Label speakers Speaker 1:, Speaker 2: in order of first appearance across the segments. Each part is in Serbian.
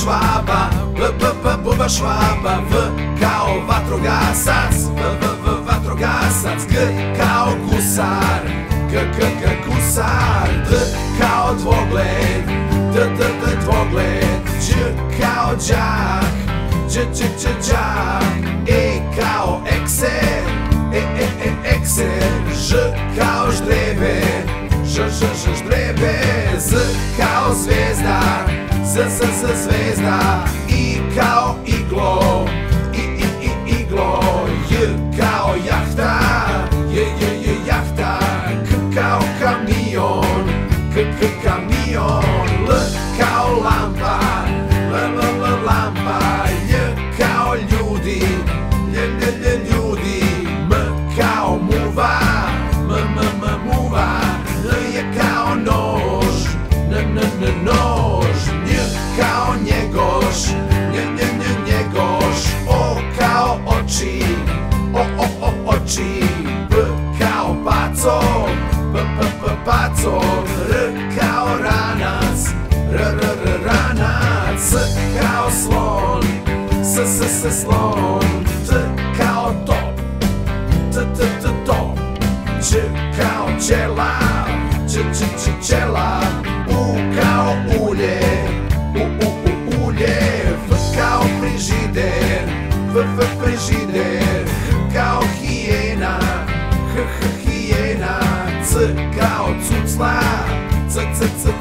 Speaker 1: švaba, buba švaba, V kao vatrogasac, vatrogasac, G kao gusar, gusar, D kao dvogled, dvogled, Đ kao đak, đak, E kao ekser, ekser, Ž kao ždrebe, ždrebe, Z kao zvezda, zvezda, I kao iglo, iglo, J kao jahta, jahta, K kao kamion, kamion, L kao lampa, lampa, Lj kao ljudi, ljudi, M kao muva, muva, N je kao nož, nož, Nj kao njegoš, njegoš, O kao oči, oči, P kao pacov, pacov, R kao ranac, ranac, S kao slon, slon, T kao top, top, Č kao čela, čela, U kao ulje, ulje, F kao frižider, frižider, H kao hijena, hijena, C kao cucla,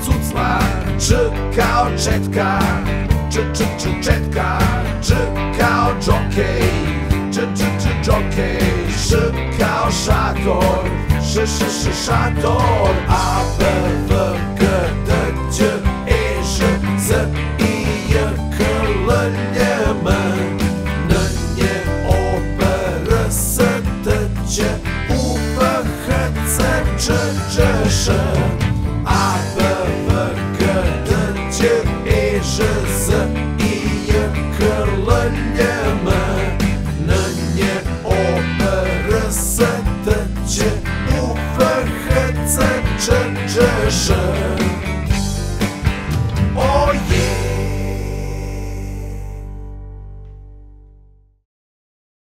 Speaker 1: cucla, Č kao četka, četka, Č kao džokej, džokej, Š kao šator, šator, A, B, V, G, D, Ć, E, Ž, Z, I, J, K, L,